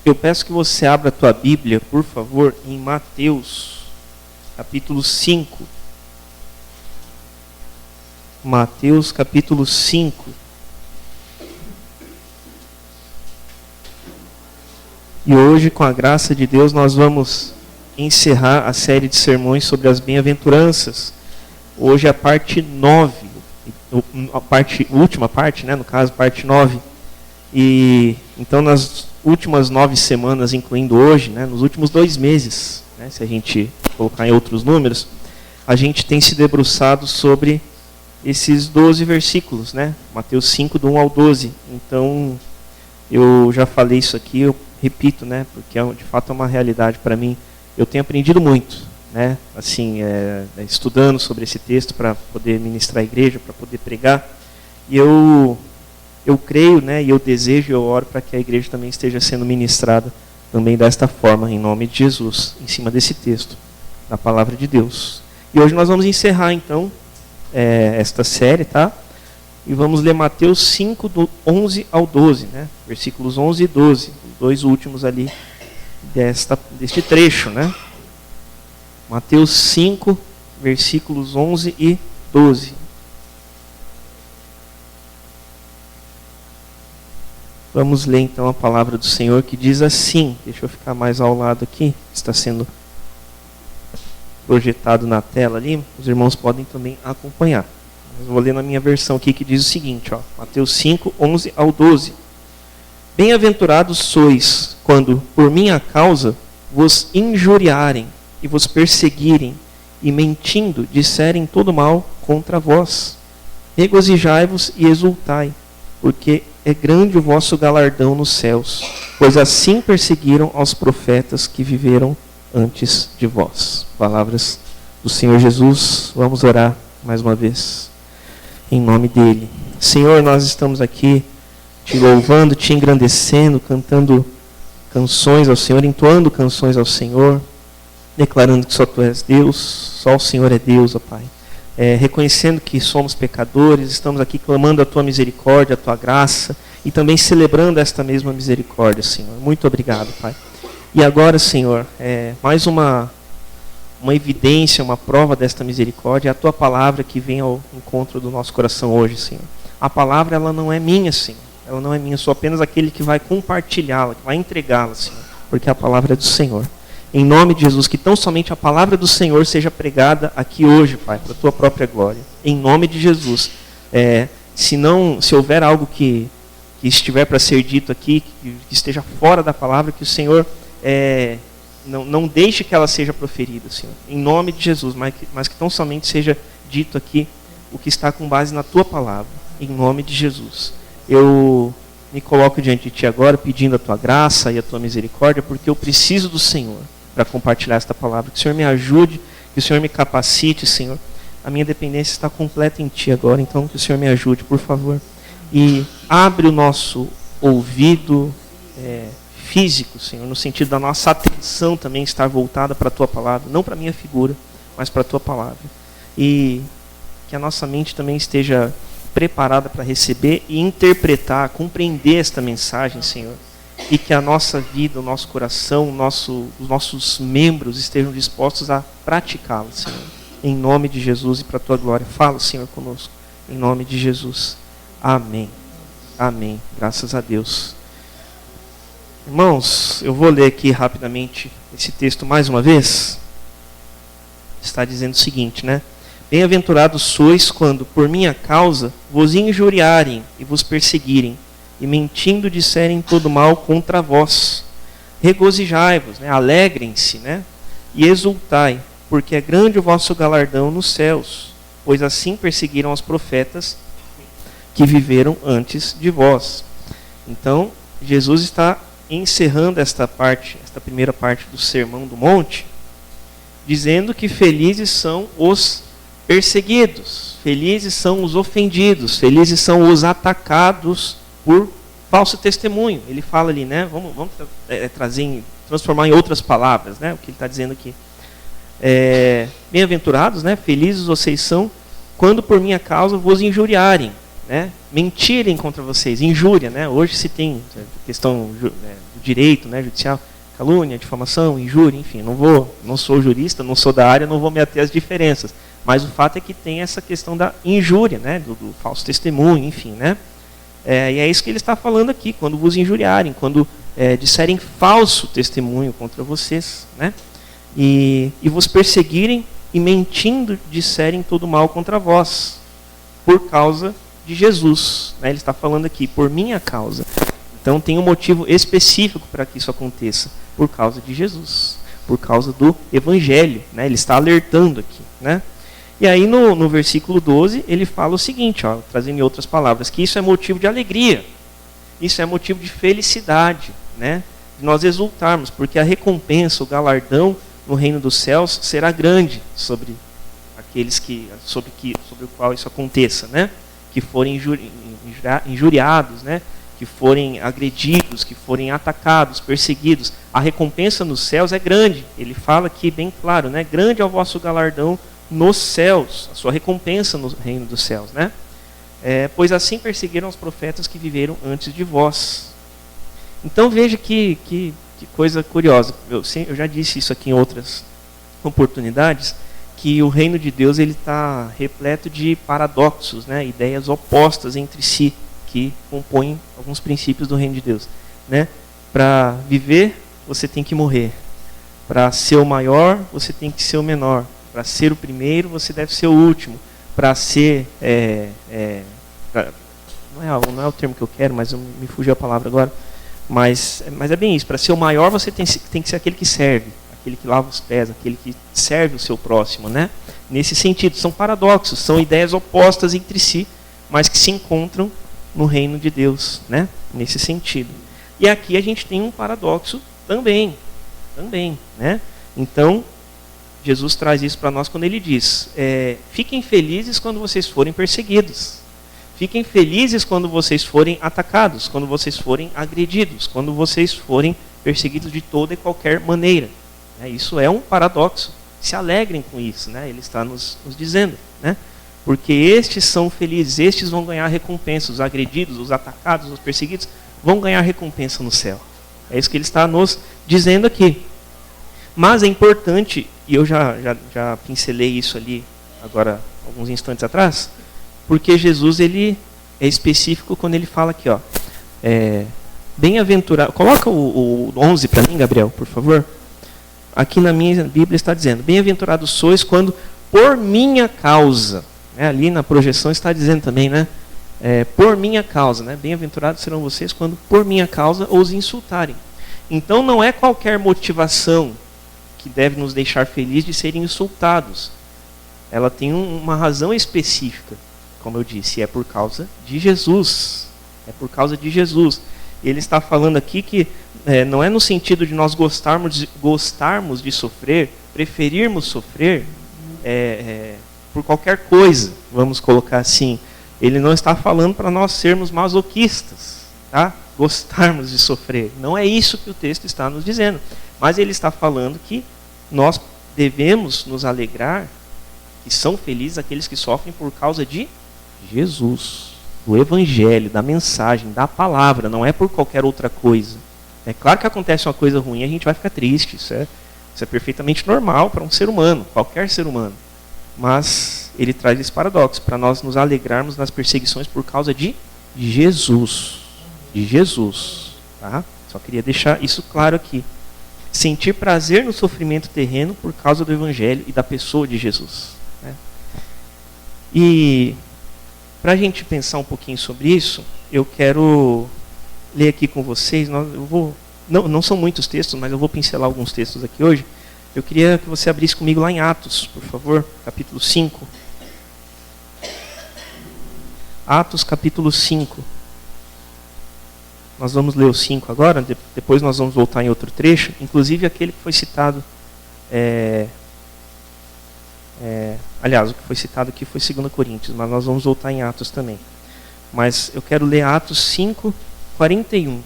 Eu peço que você abra a tua Bíblia, por favor, em Mateus, capítulo 5. Mateus, capítulo 5. E hoje, com a graça de Deus, nós vamos encerrar a série de sermões sobre as bem-aventuranças. Hoje é a parte 9, a última parte, no caso, parte 9. E então, nas últimas 9 semanas, incluindo hoje, nos últimos 2 meses, se a gente colocar em outros números, a gente tem se debruçado sobre esses 12 versículos, Mateus 5, do 1 ao 12. Então, eu já falei isso aqui, eu repito, porque de fato é uma realidade para mim. Eu tenho aprendido muito, assim, estudando sobre esse texto para poder ministrar a igreja, para poder pregar. E eu creio, e eu desejo, eu oro para que a igreja também esteja sendo ministrada também desta forma, em nome de Jesus, em cima desse texto, da palavra de Deus. E hoje nós vamos encerrar, então, esta série, E vamos ler Mateus 5, do 11 ao 12, Versículos 11 e 12, os 2 últimos ali deste trecho, Mateus 5, versículos 11 e 12. Vamos ler então a palavra do Senhor, que diz assim. Deixa eu ficar mais ao lado aqui, está sendo projetado na tela ali, os irmãos podem também acompanhar. Mas vou ler na minha versão aqui, que diz o seguinte, Mateus 5, 11 ao 12. Bem-aventurados sois, quando por minha causa vos injuriarem e vos perseguirem, e mentindo disserem todo mal contra vós. Regozijai-vos e exultai, porque é grande o vosso galardão nos céus, pois assim perseguiram aos profetas que viveram antes de vós. Palavras do Senhor Jesus. Vamos orar mais uma vez, em nome dele. Senhor, nós estamos aqui te louvando, te engrandecendo, cantando canções ao Senhor, entoando canções ao Senhor, declarando que só Tu és Deus, só o Senhor é Deus, ó Pai. Reconhecendo que somos pecadores, estamos aqui clamando a Tua misericórdia, a Tua graça, e também celebrando esta mesma misericórdia, Senhor. Muito obrigado, Pai. E agora, Senhor, mais uma evidência, uma prova desta misericórdia, é a Tua palavra que vem ao encontro do nosso coração hoje, Senhor. A palavra, ela não é minha, Senhor. Ela não é minha, sou apenas aquele que vai compartilhá-la, que vai entregá-la, Senhor, porque a palavra é do Senhor. Em nome de Jesus, que tão somente a palavra do Senhor seja pregada aqui hoje, Pai, para a Tua própria glória. Em nome de Jesus. Se houver algo que estiver para ser dito aqui, que esteja fora da palavra, que o Senhor não deixe que ela seja proferida, Senhor. Em nome de Jesus, mas que tão somente seja dito aqui o que está com base na Tua palavra. Em nome de Jesus. Eu me coloco diante de Ti agora, pedindo a Tua graça e a Tua misericórdia, porque eu preciso do Senhor para compartilhar esta palavra. Que o Senhor me ajude, que o Senhor me capacite, Senhor. A minha dependência está completa em Ti agora, então que o Senhor me ajude, por favor. E abre o nosso ouvido físico, Senhor, no sentido da nossa atenção também estar voltada para a Tua palavra, não para a minha figura, mas para a Tua palavra. E que a nossa mente também esteja preparada para receber e interpretar, compreender esta mensagem, Senhor. E que a nossa vida, o nosso coração, os nossos membros estejam dispostos a praticá-la, Senhor. Em nome de Jesus e para a Tua glória. Fala, Senhor, conosco. Em nome de Jesus. Amém. Amém. Graças a Deus. Irmãos, eu vou ler aqui rapidamente esse texto mais uma vez. Está dizendo o seguinte, Bem-aventurados sois quando, por minha causa, vos injuriarem e vos perseguirem, e mentindo disserem todo mal contra vós. Regozijai-vos, alegrem-se, e exultai, porque é grande o vosso galardão nos céus, pois assim perseguiram os profetas que viveram antes de vós. Então, Jesus está encerrando esta primeira parte do Sermão do Monte, dizendo que felizes são os perseguidos, felizes são os ofendidos, felizes são os atacados por falso testemunho. Ele fala ali, vamos transformar em outras palavras, o que ele está dizendo aqui. Bem-aventurados, felizes vocês são, quando por minha causa vos injuriarem, né, mentirem contra vocês, injúria, né? Hoje se tem questão do direito, né, judicial, calúnia, difamação, injúria, enfim, não sou jurista, não sou da área, não vou me ater às diferenças. Mas o fato é que tem essa questão da injúria, né, do falso testemunho, enfim, né? E é isso que ele está falando aqui, quando vos injuriarem, quando disserem falso testemunho contra vocês, né? E vos perseguirem e mentindo disserem todo mal contra vós, por causa de Jesus, né? Ele está falando aqui, por minha causa. Então tem um motivo específico para que isso aconteça, por causa de Jesus, por causa do Evangelho, né? Ele está alertando aqui, né? E aí no versículo 12 ele fala o seguinte, ó, trazendo em outras palavras, que isso é motivo de alegria, isso é motivo de felicidade, né? De nós exultarmos, porque a recompensa, o galardão no reino dos céus será grande sobre aqueles sobre o qual isso aconteça, né? Que forem injuriados, né? Que forem agredidos, que forem atacados, perseguidos. A recompensa nos céus é grande. Ele fala aqui bem claro, né? Grande é o vosso galardão nos céus, a sua recompensa no reino dos céus, né? Pois assim perseguiram os profetas que viveram antes de vós. Então veja que coisa curiosa. Eu já disse isso aqui em outras oportunidades, que o reino de Deus ele está repleto de paradoxos, né? Ideias opostas entre si, que compõem alguns princípios do reino de Deus, né? Para viver, você tem que morrer. Para ser o maior, você tem que ser o menor. Para ser o primeiro, você deve ser o último. Para ser... não é o termo que eu quero, mas me fugiu a palavra agora. Mas é bem isso. Para ser o maior, você tem que ser aquele que serve, aquele que lava os pés, aquele que serve o seu próximo, né? Nesse sentido, são paradoxos, são ideias opostas entre si, mas que se encontram no reino de Deus, né? Nesse sentido. E aqui a gente tem um paradoxo também, né? Então, Jesus traz isso para nós quando ele diz, fiquem felizes quando vocês forem perseguidos. Fiquem felizes quando vocês forem atacados, quando vocês forem agredidos, quando vocês forem perseguidos de toda e qualquer maneira. Isso é um paradoxo. Se alegrem com isso, né? Ele está nos dizendo, né? Porque estes são felizes, estes vão ganhar recompensa, os agredidos, os atacados, os perseguidos, vão ganhar recompensa no céu. É isso que ele está nos dizendo aqui. Mas é importante, e eu já pincelei isso ali agora, alguns instantes atrás, porque Jesus ele é específico quando ele fala aqui, ó, bem-aventurado, coloca o 11 para mim, Gabriel, por favor. Aqui na minha Bíblia está dizendo, bem-aventurados sois quando por minha causa, ali na projeção está dizendo também, né? Por minha causa, né? Bem-aventurados serão vocês quando por minha causa os insultarem. Então não é qualquer motivação que deve nos deixar felizes de serem insultados. Ela tem uma razão específica, como eu disse, é por causa de Jesus. É por causa de Jesus. Ele está falando aqui que não é no sentido de nós gostarmos de sofrer, preferirmos sofrer por qualquer coisa, vamos colocar assim. Ele não está falando para nós sermos masoquistas, tá? Gostarmos de sofrer. Não é isso que o texto está nos dizendo. Mas ele está falando que nós devemos nos alegrar, que são felizes aqueles que sofrem por causa de Jesus, do Evangelho, da mensagem, da palavra, não é por qualquer outra coisa. É claro que acontece uma coisa ruim, a gente vai ficar triste, isso é perfeitamente normal para um ser humano, qualquer ser humano. Mas ele traz esse paradoxo, para nós nos alegrarmos nas perseguições por causa de Jesus. De Jesus. Tá? Só queria deixar isso claro aqui. Sentir prazer no sofrimento terreno por causa do Evangelho e da pessoa de Jesus. Né? E para a gente pensar um pouquinho sobre isso, eu quero ler aqui com vocês. Não são muitos textos, mas eu vou pincelar alguns textos aqui hoje. Eu queria que você abrisse comigo lá em Atos, por favor, capítulo 5. Atos, capítulo 5. Nós vamos ler o 5 agora, depois nós vamos voltar em outro trecho, inclusive aquele que foi citado, aliás, o que foi citado aqui foi 2 Coríntios, mas nós vamos voltar em Atos também. Mas eu quero ler Atos 5, 41.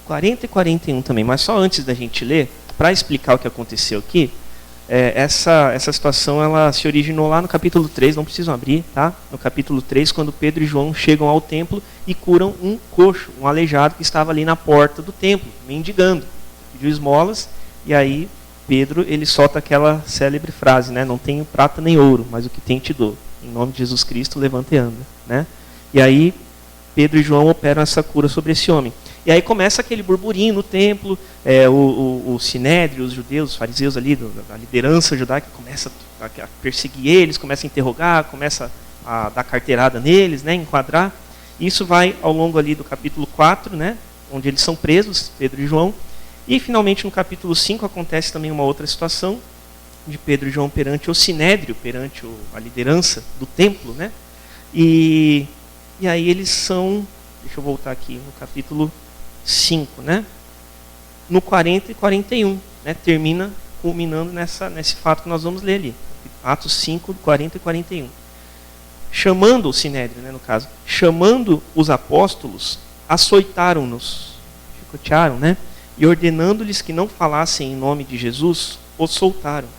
E 41 também, mas só antes da gente ler, para explicar o que aconteceu aqui, essa situação ela se originou lá no capítulo 3, não precisam abrir, tá? No capítulo 3, quando Pedro e João chegam ao templo e curam um coxo, um aleijado que estava ali na porta do templo, mendigando, pediu esmolas, e aí Pedro ele solta aquela célebre frase, né? Não tenho prata nem ouro, mas o que tem te dou. Em nome de Jesus Cristo, levanta e anda, né? E aí Pedro e João operam essa cura sobre esse homem. E aí começa aquele burburinho no templo, o sinédrio, os judeus, os fariseus ali, a liderança judaica começa a perseguir eles, começa a interrogar, começa a dar carteirada neles, né, enquadrar. Isso vai ao longo ali do capítulo 4, né, onde eles são presos, Pedro e João. E finalmente no capítulo 5 acontece também uma outra situação, de Pedro e João perante o sinédrio, perante a liderança do templo, né. E aí eles são, deixa eu voltar aqui no capítulo 5, né? No 40 e 41, né? Termina culminando nesse fato que nós vamos ler ali. Atos 5, 40 e 41. Chamando o sinédrio, né, no caso, chamando os apóstolos, açoitaram-nos, chicotearam, né? E ordenando-lhes que não falassem em nome de Jesus, os soltaram.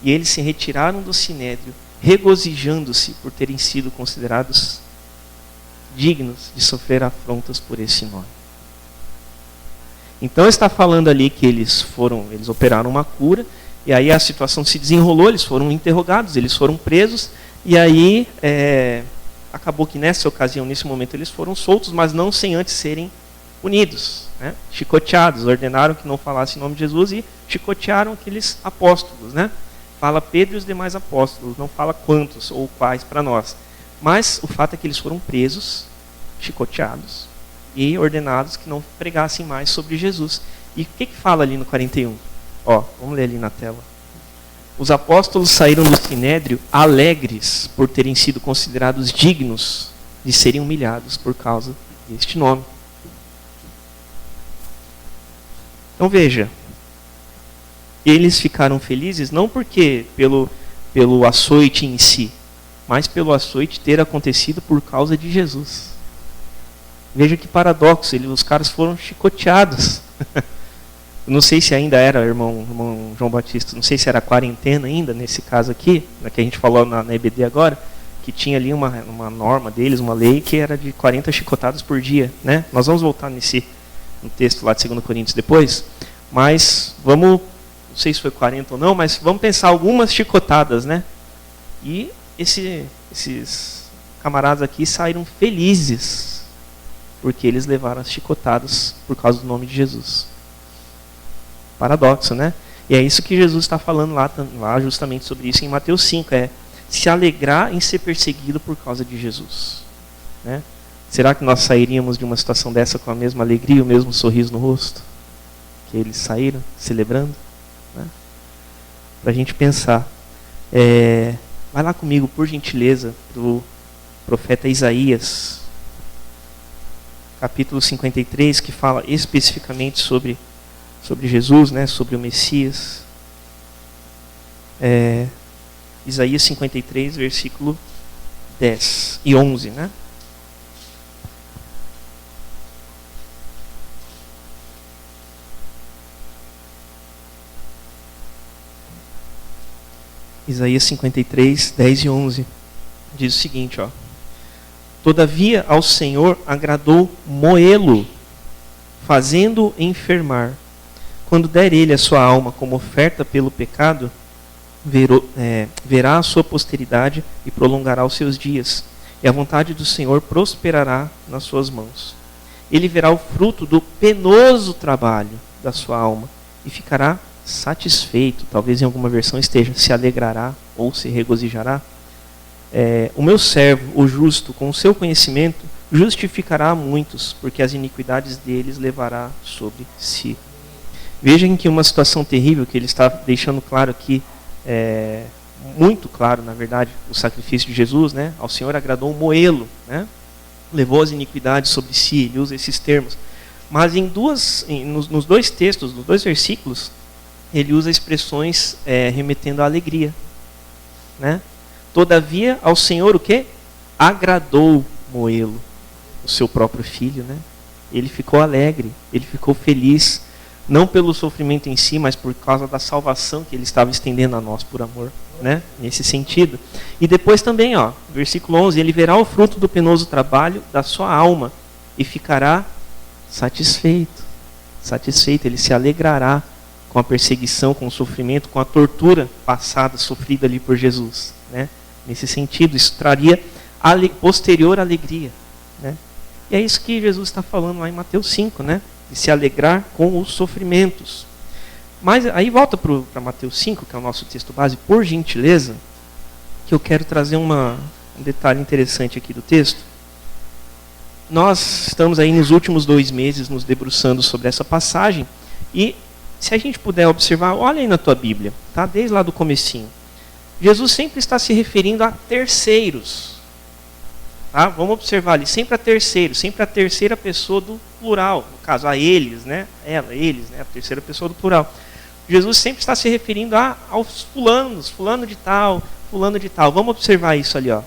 E eles se retiraram do sinédrio, regozijando-se por terem sido considerados dignos de sofrer afrontas por esse nome. Então está falando ali que eles operaram uma cura, e aí a situação se desenrolou, eles foram interrogados, eles foram presos, e aí acabou que nessa ocasião, nesse momento, eles foram soltos, mas não sem antes serem punidos, né? Chicoteados, ordenaram que não falassem em nome de Jesus e chicotearam aqueles apóstolos, né? Fala Pedro e os demais apóstolos, não fala quantos ou quais para nós. Mas o fato é que eles foram presos, chicoteados, e ordenados que não pregassem mais sobre Jesus. E o que fala ali no 41? Vamos ler ali na tela. Os apóstolos saíram do sinédrio alegres por terem sido considerados dignos de serem humilhados por causa deste nome. Então veja, eles ficaram felizes não porque pelo açoite em si, mas pelo açoite ter acontecido por causa de Jesus. Veja que paradoxo, os caras foram chicoteados. Não sei se ainda era, irmão João Batista, não sei se era quarentena ainda, nesse caso aqui, que a gente falou na EBD agora, que tinha ali uma norma deles, uma lei, que era de 40 chicotadas por dia, né? Nós vamos voltar no texto lá de 2 Coríntios depois, mas não sei se foi 40 ou não, mas vamos pensar algumas chicotadas, né? E esses camaradas aqui saíram felizes, porque eles levaram as chicotadas por causa do nome de Jesus. Paradoxo, né? E é isso que Jesus está falando lá justamente sobre isso em Mateus 5, se alegrar em ser perseguido por causa de Jesus, né? Será que nós sairíamos de uma situação dessa com a mesma alegria, o mesmo sorriso no rosto que eles saíram, celebrando, né? Para a gente pensar. Vai lá comigo, por gentileza, para o profeta Isaías, capítulo 53, que fala especificamente sobre Jesus, né, sobre o Messias. Isaías 53, versículo 10 e 11, né? Isaías 53, 10 e 11, diz o seguinte, Todavia ao Senhor agradou moê-lo, fazendo-o enfermar. Quando der ele a sua alma como oferta pelo pecado, verá a sua posteridade e prolongará os seus dias, e a vontade do Senhor prosperará nas suas mãos. Ele verá o fruto do penoso trabalho da sua alma e ficará satisfeito. Talvez em alguma versão esteja se alegrará ou se regozijará. O meu servo, o justo, com o seu conhecimento, justificará a muitos, porque as iniquidades deles levará sobre si. Vejam que uma situação terrível que ele está deixando claro aqui, muito claro, na verdade, o sacrifício de Jesus, né? Ao Senhor agradou moê-lo, né? Levou as iniquidades sobre si, ele usa esses termos. Mas nos dois textos, nos dois versículos, ele usa expressões remetendo à alegria, né? Todavia ao Senhor o quê? Agradou moê-lo, o seu próprio filho, né? Ele ficou alegre, ele ficou feliz, não pelo sofrimento em si, mas por causa da salvação que ele estava estendendo a nós por amor, né? Nesse sentido. E depois também, ó, versículo 11, ele verá o fruto do penoso trabalho da sua alma e ficará satisfeito. Satisfeito, ele se alegrará com a perseguição, com o sofrimento, com a tortura passada, sofrida ali por Jesus, né? Nesse sentido, isso traria posterior alegria, né? E é isso que Jesus está falando lá em Mateus 5, né? De se alegrar com os sofrimentos. Mas aí volta para Mateus 5, que é o nosso texto base, por gentileza, que eu quero trazer um detalhe interessante aqui do texto. Nós estamos aí nos últimos 2 meses nos debruçando sobre essa passagem, e se a gente puder observar, olha aí na tua Bíblia, tá? Desde lá do comecinho. Jesus sempre está se referindo a terceiros. Tá? Vamos observar ali, sempre a terceiros, sempre a terceira pessoa do plural, no caso, a eles, né? Eles, né? A terceira pessoa do plural. Jesus sempre está se referindo aos fulanos, fulano de tal, fulano de tal. Vamos observar isso ali, ó.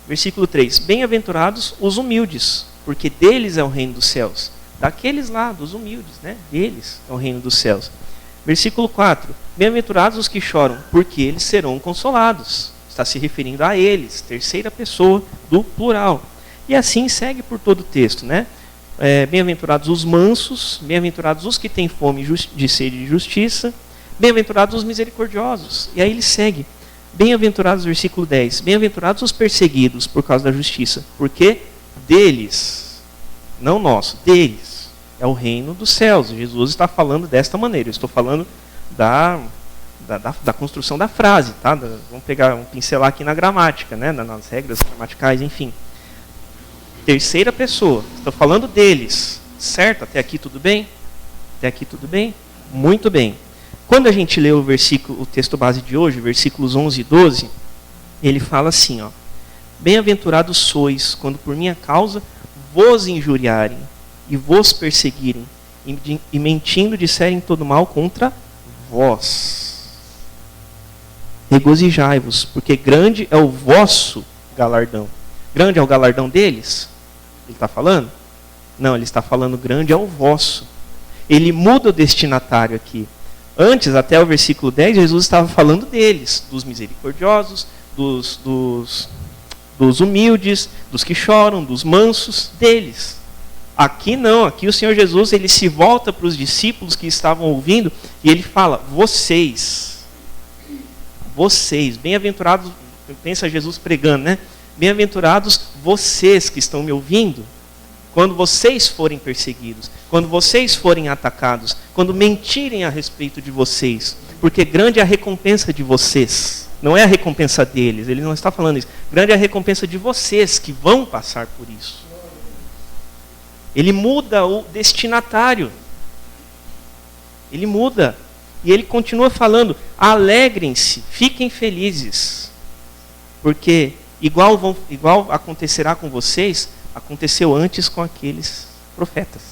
Versículo 3. Bem-aventurados os humildes, porque deles é o reino dos céus. Daqueles lá, dos humildes, né? Deles é o reino dos céus. Versículo 4. Bem-aventurados os que choram, porque eles serão consolados. Está se referindo a eles, terceira pessoa do plural. E assim segue por todo o texto, né? Bem-aventurados os mansos, bem-aventurados os que têm fome de sede de justiça, bem-aventurados os misericordiosos. E aí ele segue. Bem-aventurados, versículo 10. Bem-aventurados os perseguidos por causa da justiça, porque deles, não nosso, deles, é o reino dos céus. Jesus está falando desta maneira. Eu estou falando da construção da frase, tá? Vamos pincelar aqui na gramática, né? Nas regras gramaticais, enfim. Terceira pessoa, estou falando deles, certo? Até aqui tudo bem? Até aqui tudo bem? Muito bem. Quando a gente lê o texto base de hoje, versículos 11 e 12, ele fala assim, ó: bem-aventurados sois, quando por minha causa vos injuriarem e vos perseguirem, e mentindo disserem todo mal contra vós. Regozijai-vos, porque grande é o vosso galardão. Grande é o galardão deles? Ele está falando? Não, ele está falando grande é o vosso. Ele muda o destinatário aqui. Antes, até o versículo 10, Jesus estava falando deles, dos misericordiosos, dos humildes, dos que choram, dos mansos, deles. Aqui não, aqui o Senhor Jesus ele se volta para os discípulos que estavam ouvindo e ele fala, vocês, bem-aventurados, pensa Jesus pregando, né? Bem-aventurados vocês que estão me ouvindo, quando vocês forem perseguidos, quando vocês forem atacados, quando mentirem a respeito de vocês, porque grande é a recompensa de vocês, não é a recompensa deles, ele não está falando isso, grande é a recompensa de vocês que vão passar por isso. Ele muda o destinatário, ele muda, e ele continua falando, alegrem-se, fiquem felizes, porque igual acontecerá com vocês, aconteceu antes com aqueles profetas.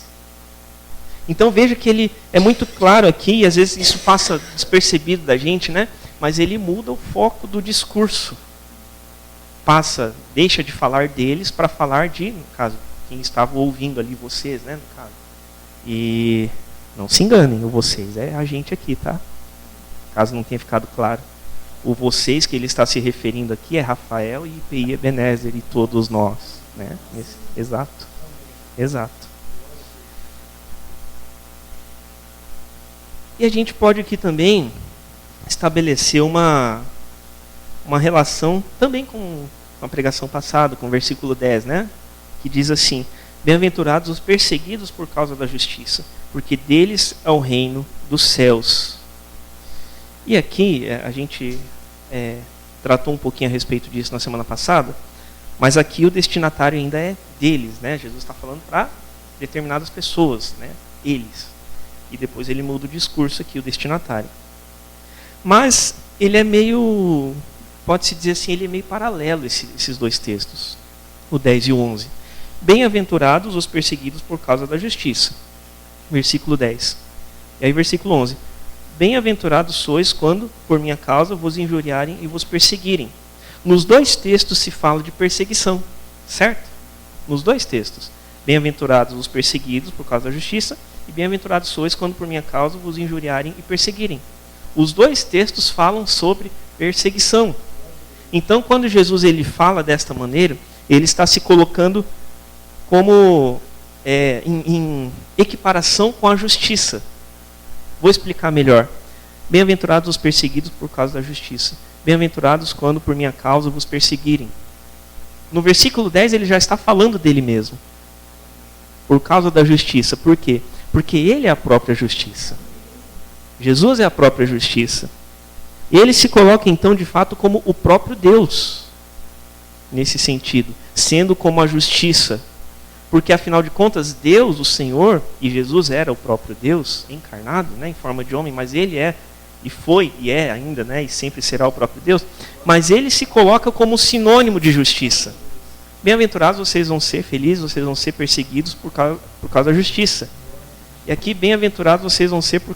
Então veja que ele é muito claro aqui, e às vezes isso passa despercebido da gente, né? Mas ele muda o foco do discurso. Deixa de falar deles para falar de, no caso, quem estava ouvindo ali, vocês, né? No caso. E não se enganem, o vocês é a gente aqui, tá? Caso não tenha ficado claro. O vocês que ele está se referindo aqui é Rafael e IPI Ebenezer e todos nós, né? Exato. E a gente pode aqui também estabelecer uma relação também com a pregação passada, com o versículo 10, né? Que diz assim, bem-aventurados os perseguidos por causa da justiça, porque deles é o reino dos céus. E aqui a gente tratou um pouquinho a respeito disso na semana passada, mas aqui o destinatário ainda é deles, né? Jesus está falando para determinadas pessoas, né? Eles. E depois ele muda o discurso aqui, o destinatário. Mas ele é meio, pode-se dizer assim, ele é meio paralelo, esses dois textos, o 10 e o 11. Bem-aventurados os perseguidos por causa da justiça. Versículo 10. E aí versículo 11. Bem-aventurados sois quando, por minha causa, vos injuriarem e vos perseguirem. Nos dois textos se fala de perseguição, certo? Nos dois textos. Bem-aventurados os perseguidos por causa da justiça E bem-aventurados sois quando por minha causa vos injuriarem e perseguirem. Os dois textos falam sobre perseguição. Então, quando Jesus ele fala desta maneira, ele está se colocando como em equiparação com a justiça. Vou explicar melhor. Bem-aventurados os perseguidos por causa da justiça. Bem-aventurados quando por minha causa vos perseguirem. No versículo 10 ele já está falando dele mesmo. Por causa da justiça. Por quê? Porque ele é a própria justiça. Jesus é a própria justiça. Ele se coloca então de fato como o próprio Deus. Nesse sentido. Sendo como a justiça. Porque afinal de contas Deus, o Senhor, e Jesus era o próprio Deus, encarnado, né, em forma de homem, mas ele é, e foi, e é ainda, né, e sempre será o próprio Deus. Mas ele se coloca como sinônimo de justiça. Bem-aventurados vocês vão ser felizes, vocês vão ser perseguidos por causa da justiça. E aqui, bem-aventurados vocês vão ser por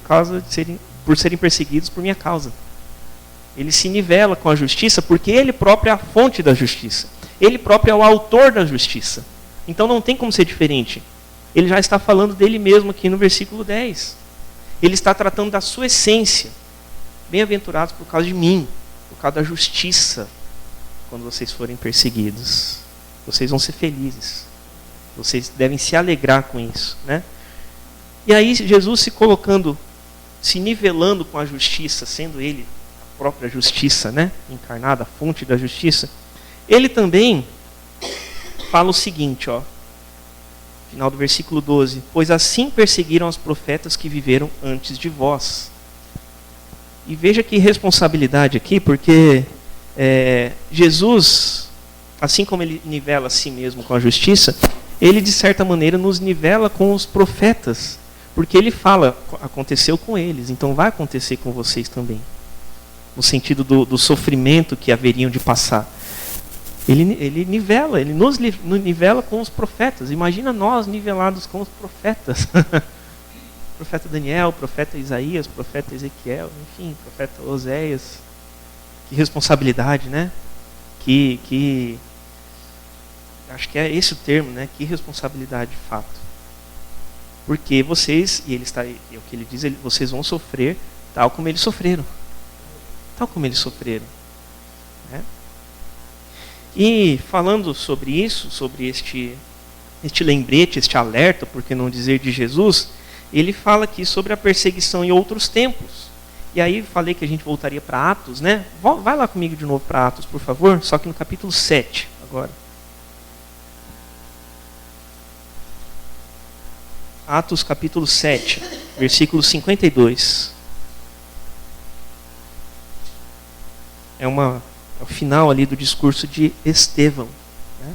serem perseguidos por minha causa. Ele se nivela com a justiça porque ele próprio é a fonte da justiça. Ele próprio é o autor da justiça. Então não tem como ser diferente. Ele já está falando dele mesmo aqui no versículo 10. Ele está tratando da sua essência. Bem-aventurados por causa de mim, por causa da justiça, quando vocês forem perseguidos. Vocês vão ser felizes. Vocês devem se alegrar com isso, né? E aí Jesus se colocando, se nivelando com a justiça, sendo ele a própria justiça, né? Encarnada, a fonte da justiça. Ele também fala o seguinte, ó, final do versículo 12. Pois assim perseguiram os profetas que viveram antes de vós. E veja que responsabilidade aqui, porque Jesus, assim como ele nivela a si mesmo com a justiça, ele de certa maneira nos nivela com os profetas. Porque ele fala, aconteceu com eles, então vai acontecer com vocês também. No sentido do sofrimento que haveriam de passar. Ele nivela, ele nos nivela com os profetas. Imagina nós nivelados com os profetas. Profeta Daniel, profeta Isaías, profeta Ezequiel, enfim, profeta Oséias. Que responsabilidade, né? Acho que é esse o termo, né? Que responsabilidade de fato. Porque vocês, e o que ele diz, vocês vão sofrer tal como eles sofreram. Tal como eles sofreram. Né? E falando sobre isso, sobre este lembrete, este alerta, por que não dizer de Jesus, ele fala aqui sobre a perseguição em outros tempos. E aí falei que a gente voltaria para Atos, né? Vai lá comigo de novo para Atos, por favor, só que no capítulo 7 agora. Atos capítulo 7, versículo 52. É o final ali do discurso de Estevão. Né?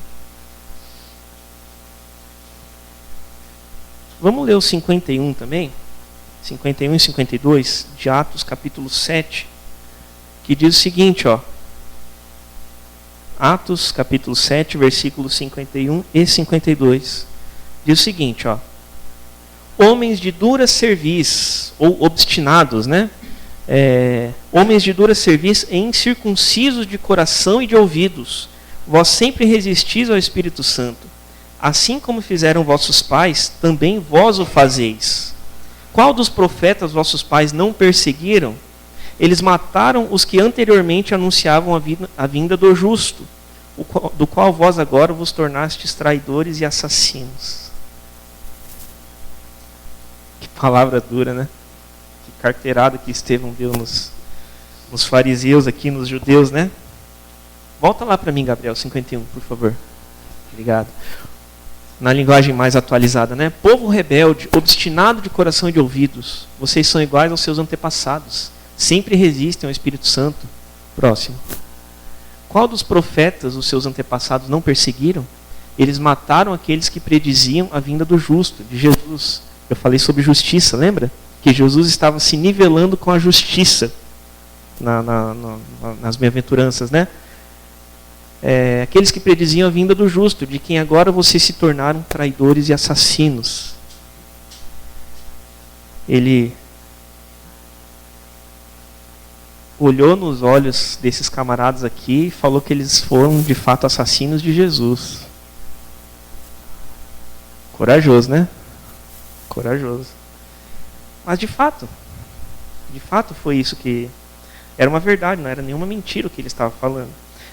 Vamos ler o 51 também? 51 e 52 de Atos capítulo 7, que diz o seguinte, ó. Atos capítulo 7, versículos 51 e 52. Diz o seguinte, ó. Homens de dura cerviz, ou obstinados, né? Homens de dura cerviz e incircuncisos de coração e de ouvidos, vós sempre resistis ao Espírito Santo. Assim como fizeram vossos pais, também vós o fazeis. Qual dos profetas vossos pais não perseguiram? Eles mataram os que anteriormente anunciavam a vinda do justo, do qual vós agora vos tornastes traidores e assassinos. Que palavra dura, né? Que carteirada que Estevão deu nos fariseus aqui, nos judeus, né? Volta lá para mim, Gabriel, 51, por favor. Obrigado. Na linguagem mais atualizada, né? Povo rebelde, obstinado de coração e de ouvidos, vocês são iguais aos seus antepassados. Sempre resistem ao Espírito Santo. Próximo. Qual dos profetas os seus antepassados não perseguiram? Eles mataram aqueles que prediziam a vinda do justo, de Jesus. Eu falei sobre justiça, lembra? Que Jesus estava se nivelando com a justiça nas bem-aventuranças, né? Aqueles que prediziam a vinda do justo, de quem agora vocês se tornaram traidores e assassinos. Ele olhou nos olhos desses camaradas aqui e falou que eles foram de fato assassinos de Jesus. Corajoso, né? Corajoso. Mas de fato foi isso que era uma verdade, não era nenhuma mentira o que ele estava falando.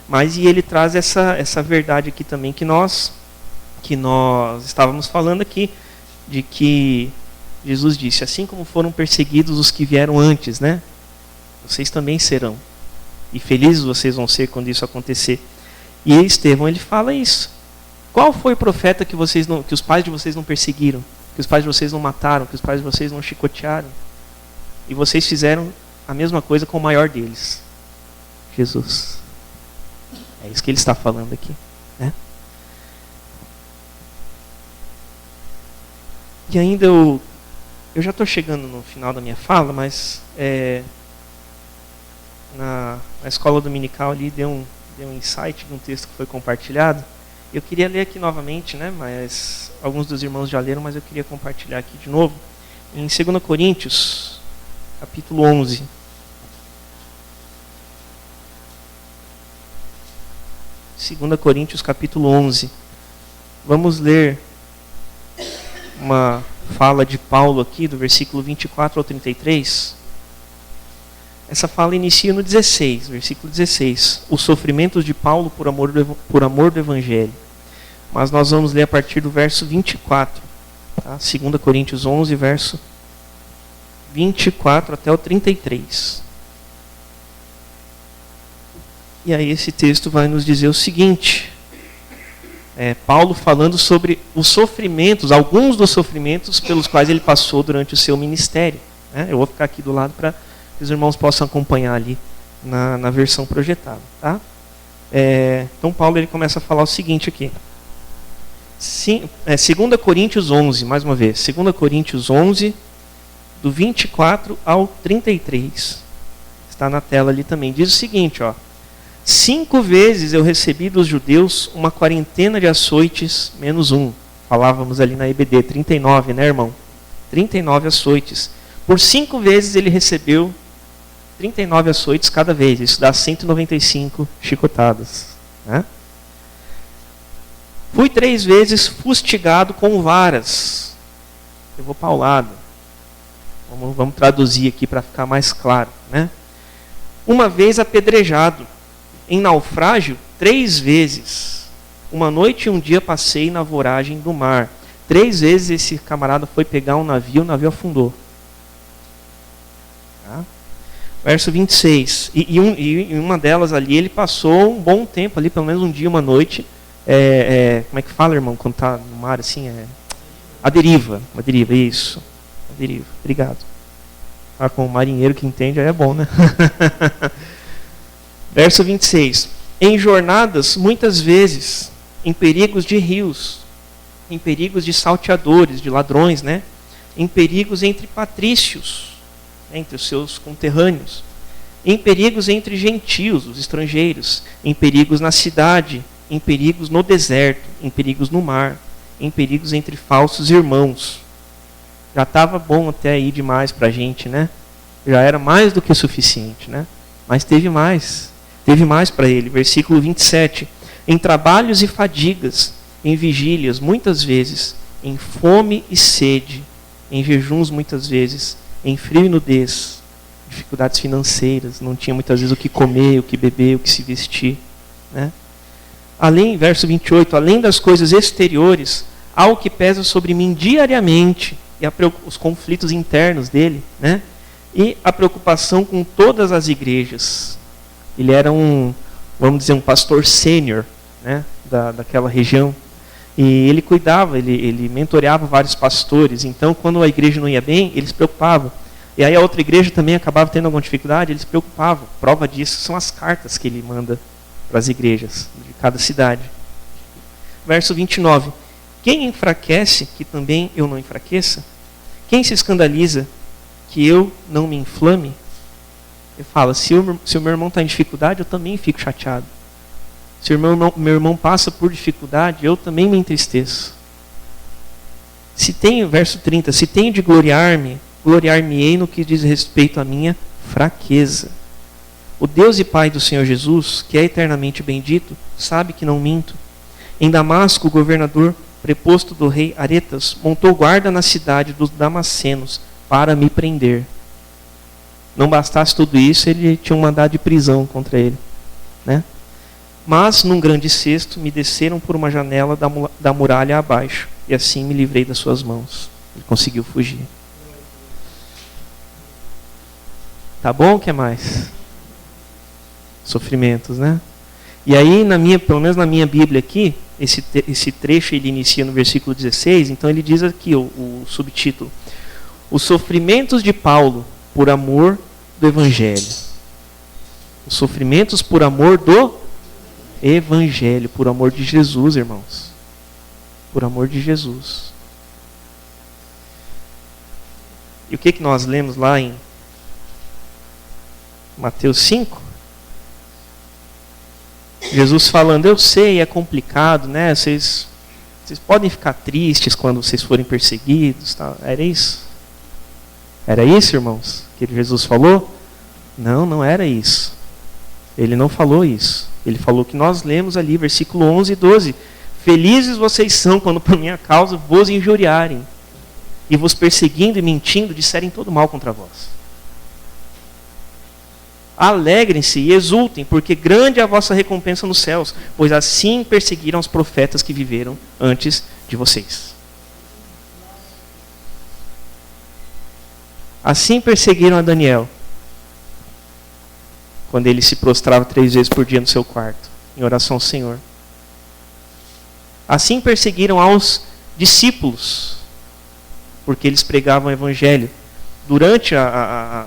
Mas e ele traz essa verdade aqui também que nós estávamos falando aqui, de que Jesus disse, assim como foram perseguidos os que vieram antes, né? Vocês também serão. E felizes vocês vão ser quando isso acontecer. E Estevão, ele fala isso. Qual foi o profeta que os pais de vocês não perseguiram? Que os pais de vocês não mataram? Que os pais de vocês não chicotearam? E vocês fizeram a mesma coisa com o maior deles, Jesus. É isso que ele está falando aqui, né? E ainda eu já estou chegando no final da minha fala, mas na escola dominical ali deu um insight de um texto que foi compartilhado. Eu queria ler aqui novamente, né? Mas alguns dos irmãos já leram, mas eu queria compartilhar aqui de novo. Em 2 Coríntios, capítulo 11. 2 Coríntios, capítulo 11. Vamos ler uma fala de Paulo aqui, do versículo 24 ao 33. Essa fala inicia no 16, versículo 16. Os sofrimentos de Paulo por amor do Evangelho. Mas nós vamos ler a partir do verso 24. Tá? 2 Coríntios 11, verso 24 até o 33. E aí esse texto vai nos dizer o seguinte. Paulo falando sobre os sofrimentos, alguns dos sofrimentos pelos quais ele passou durante o seu ministério. Né? Eu vou ficar aqui do lado para que os irmãos possam acompanhar ali na versão projetada. Tá? Então Paulo ele começa a falar o seguinte aqui. 2 Coríntios 11, mais uma vez. 2 Coríntios 11, do 24 ao 33. Está na tela ali também. Diz o seguinte, ó. 5 vezes eu recebi dos judeus uma quarentena de açoites menos 1. Falávamos ali na EBD, 39, né, irmão? 39 açoites. Por 5 vezes ele recebeu 39 açoites cada vez. Isso dá 195 chicotadas. Né? Fui 3 vezes fustigado com varas. Eu vou para o lado. Vamos traduzir aqui para ficar mais claro. Né? Uma vez apedrejado. Em naufrágio, 3 vezes. Uma noite e um dia passei na voragem do mar. 3 vezes esse camarada foi pegar um navio, o navio afundou. Tá? Verso 26. E uma delas ali, ele passou um bom tempo ali, pelo menos um dia, uma noite. Como é que fala, irmão, quando está no mar assim? A deriva. A deriva, isso. A deriva. Obrigado. Com o marinheiro que entende, aí é bom, né? Verso 26. Em jornadas, muitas vezes, em perigos de rios, em perigos de salteadores, de ladrões, né? Em perigos entre patrícios, entre os seus conterrâneos, em perigos entre gentios, os estrangeiros, em perigos na cidade, em perigos no deserto, em perigos no mar, em perigos entre falsos irmãos. Já estava bom até aí demais para a gente, né? Já era mais do que suficiente, né? Mas teve mais para ele. Versículo 27. Em trabalhos e fadigas, em vigílias, muitas vezes, em fome e sede, em jejuns muitas vezes, em frio e nudez, dificuldades financeiras, não tinha muitas vezes o que comer, o que beber, o que se vestir. Né? Além, verso 28, além das coisas exteriores, há o que pesa sobre mim diariamente, e os conflitos internos dele, né? E a preocupação com todas as igrejas. Ele era vamos dizer, um pastor sênior, né, daquela região. E ele cuidava, ele mentoreava vários pastores. Então, quando a igreja não ia bem, ele se preocupava. E aí a outra igreja também acabava tendo alguma dificuldade, ele se preocupava. Prova disso são as cartas que ele manda para as igrejas de cada cidade. Verso 29. Quem enfraquece, que também eu não enfraqueça? Quem se escandaliza, que eu não me inflame? Ele fala, se o meu irmão está em dificuldade, eu também fico chateado. Se o meu irmão passa por dificuldade, eu também me entristeço. Verso 30, se tenho de gloriar-me, gloriar-me-ei no que diz respeito à minha fraqueza. O Deus e Pai do Senhor Jesus, que é eternamente bendito, sabe que não minto. Em Damasco, o governador preposto do rei Aretas montou guarda na cidade dos Damascenos, para me prender. Não bastasse tudo isso, ele tinha um mandado de prisão contra ele, né? Mas, num grande cesto, me desceram por uma janela da muralha abaixo, e assim me livrei das suas mãos. Ele conseguiu fugir. Tá bom? O que mais? Sofrimentos, né? E aí, pelo menos na minha Bíblia aqui, esse trecho ele inicia no versículo 16, então ele diz aqui o subtítulo: os sofrimentos de Paulo por amor do Evangelho. Os sofrimentos por amor do Evangelho, por amor de Jesus, irmãos. Por amor de Jesus. E o que nós lemos lá em Mateus 5? Jesus falando, eu sei, é complicado, né? Vocês podem ficar tristes quando vocês forem perseguidos. Tá? Era isso? Era isso, irmãos? Que Jesus falou? Não, não era isso. Ele não falou isso. Ele falou que nós lemos ali, versículo 11 e 12. Felizes vocês são quando por minha causa vos injuriarem e vos perseguindo e mentindo disserem todo mal contra vós. Alegrem-se e exultem, porque grande é a vossa recompensa nos céus, pois assim perseguiram os profetas que viveram antes de vocês. Assim perseguiram a Daniel, quando ele se prostrava 3 vezes por dia no seu quarto, em oração ao Senhor. Assim perseguiram aos discípulos, porque eles pregavam o Evangelho durante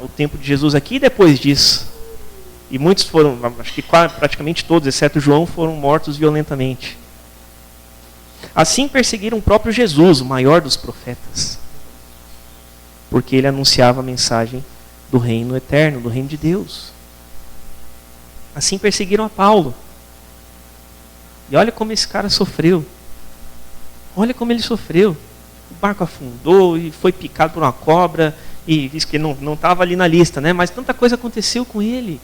o tempo de Jesus aqui e depois disso. E muitos foram, acho que praticamente todos, exceto João, foram mortos violentamente. Assim perseguiram o próprio Jesus, o maior dos profetas, porque ele anunciava a mensagem do reino eterno, do reino de Deus. Assim perseguiram a Paulo. E olha como esse cara sofreu. Olha como ele sofreu. O barco afundou e foi picado por uma cobra. E diz que não estava ali na lista, né? Mas tanta coisa aconteceu com ele.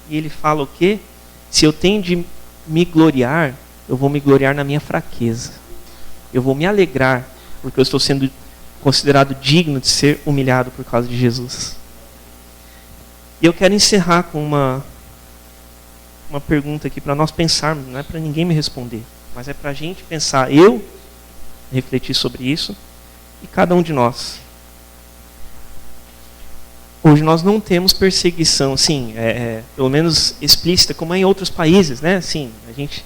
E ele fala o quê? Se eu tenho de me gloriar, eu vou me gloriar na minha fraqueza. Eu vou me alegrar, porque eu estou sendo considerado digno de ser humilhado por causa de Jesus. E eu quero encerrar com uma pergunta aqui para nós pensarmos, não é para ninguém me responder, mas é para a gente pensar, eu refletir sobre isso e cada um de nós. Hoje nós não temos perseguição, assim, pelo menos explícita, como é em outros países, né? Assim, a gente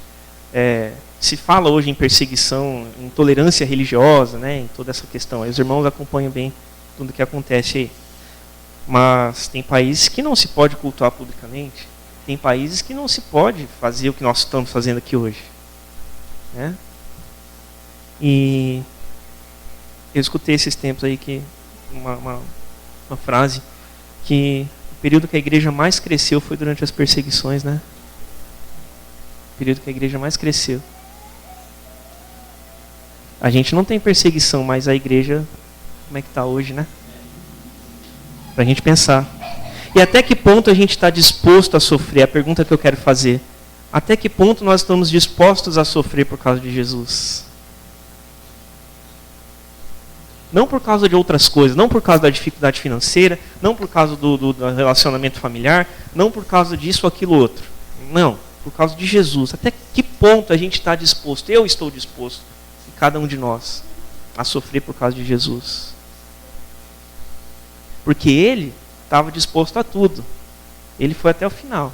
se fala hoje em perseguição, intolerância religiosa, né? Em toda essa questão. Aí os irmãos acompanham bem tudo que acontece aí. Mas tem países que não se pode cultuar publicamente. Tem países que não se pode fazer o que nós estamos fazendo aqui hoje, né? E eu escutei esses tempos aí que uma frase que o período que a igreja mais cresceu foi durante as perseguições, né? O período que a igreja mais cresceu. A gente não tem perseguição, mas a igreja, como é que está hoje, né? Para a gente pensar. E até que ponto a gente está disposto a sofrer? A pergunta que eu quero fazer. Até que ponto nós estamos dispostos a sofrer por causa de Jesus? Não por causa de outras coisas, não por causa da dificuldade financeira, não por causa do relacionamento familiar, não por causa disso ou aquilo outro. Não, por causa de Jesus. Até que ponto a gente está disposto, eu estou disposto, e cada um de nós, a sofrer por causa de Jesus? Porque ele estava disposto a tudo. Ele foi até o final.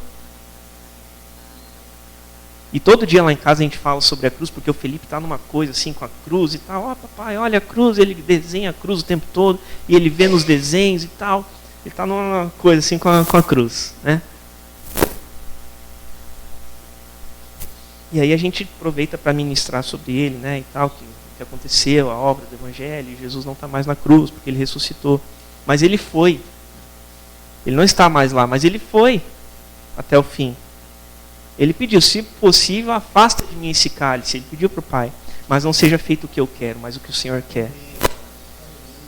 E todo dia lá em casa a gente fala sobre a cruz, porque o Felipe está numa coisa assim com a cruz e tal. Ó, papai, olha a cruz, ele desenha a cruz o tempo todo, e ele vê nos desenhos e tal. Ele está numa coisa assim com a cruz, né? E aí a gente aproveita para ministrar sobre ele, né, e tal, que aconteceu, a obra do Evangelho, e Jesus não está mais na cruz, porque ele ressuscitou. Mas ele foi. Ele não está mais lá, mas ele foi até o fim. Ele pediu, se possível, afasta de mim esse cálice. Ele pediu para o Pai, mas não seja feito o que eu quero, mas o que o Senhor quer.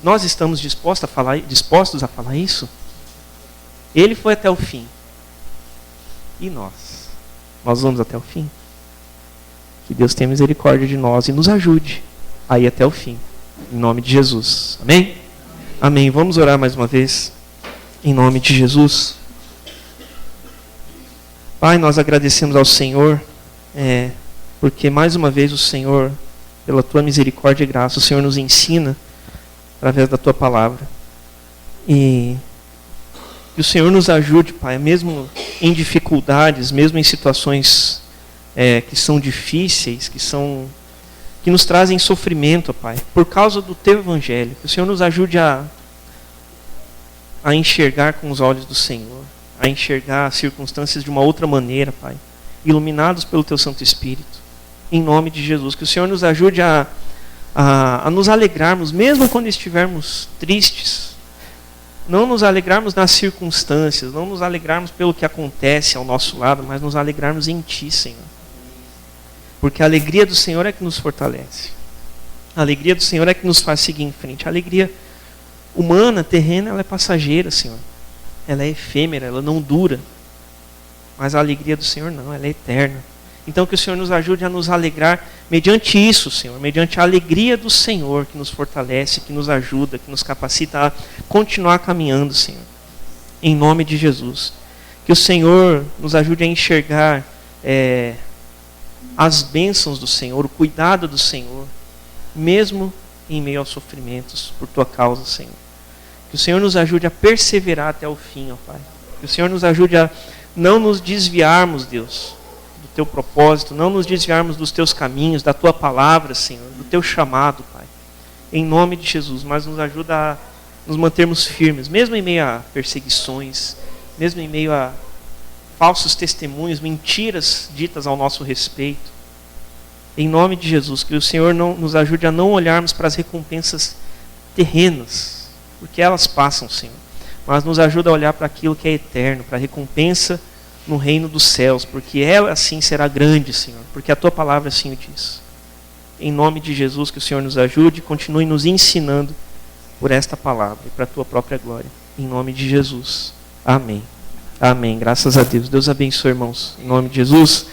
Nós estamos dispostos a falar isso? Ele foi até o fim. E nós? Nós vamos até o fim? Que Deus tenha misericórdia de nós e nos ajude a ir até o fim. Em nome de Jesus. Amém? Amém. Amém. Vamos orar mais uma vez, em nome de Jesus. Pai, nós agradecemos ao Senhor, porque mais uma vez o Senhor, pela Tua misericórdia e graça, o Senhor nos ensina através da Tua palavra. E que o Senhor nos ajude, Pai, mesmo em dificuldades, mesmo em situações que são difíceis, que nos trazem sofrimento, Pai, por causa do Teu Evangelho. Que o Senhor nos ajude a enxergar com os olhos do Senhor, a enxergar as circunstâncias de uma outra maneira, Pai, iluminados pelo Teu Santo Espírito. Em nome de Jesus, que o Senhor nos ajude a nos alegrarmos, mesmo quando estivermos tristes. Não nos alegrarmos nas circunstâncias, não nos alegrarmos pelo que acontece ao nosso lado, mas nos alegrarmos em Ti, Senhor. Porque a alegria do Senhor é que nos fortalece. A alegria do Senhor é que nos faz seguir em frente. A alegria humana, terrena, ela é passageira, Senhor. Ela é efêmera, ela não dura. Mas a alegria do Senhor não, ela é eterna. Então que o Senhor nos ajude a nos alegrar mediante isso, Senhor. Mediante a alegria do Senhor que nos fortalece, que nos ajuda, que nos capacita a continuar caminhando, Senhor. Em nome de Jesus. Que o Senhor nos ajude a enxergar as bênçãos do Senhor, o cuidado do Senhor, mesmo em meio aos sofrimentos, por Tua causa, Senhor. Que o Senhor nos ajude a perseverar até o fim, ó Pai. Que o Senhor nos ajude a não nos desviarmos, Deus, do Teu propósito, não nos desviarmos dos Teus caminhos, da Tua palavra, Senhor, do Teu chamado, Pai. Em nome de Jesus, mas nos ajuda a nos mantermos firmes, mesmo em meio a perseguições, mesmo em meio a falsos testemunhos, mentiras ditas ao nosso respeito. Em nome de Jesus, que o Senhor nos ajude a não olharmos para as recompensas terrenas, porque elas passam, Senhor. Mas nos ajuda a olhar para aquilo que é eterno, para a recompensa no reino dos céus, porque ela assim será grande, Senhor, porque a Tua palavra assim o diz. Em nome de Jesus, que o Senhor nos ajude e continue nos ensinando por esta palavra e para a Tua própria glória. Em nome de Jesus. Amém. Amém. Graças a Deus. Deus abençoe, irmãos. Em nome de Jesus.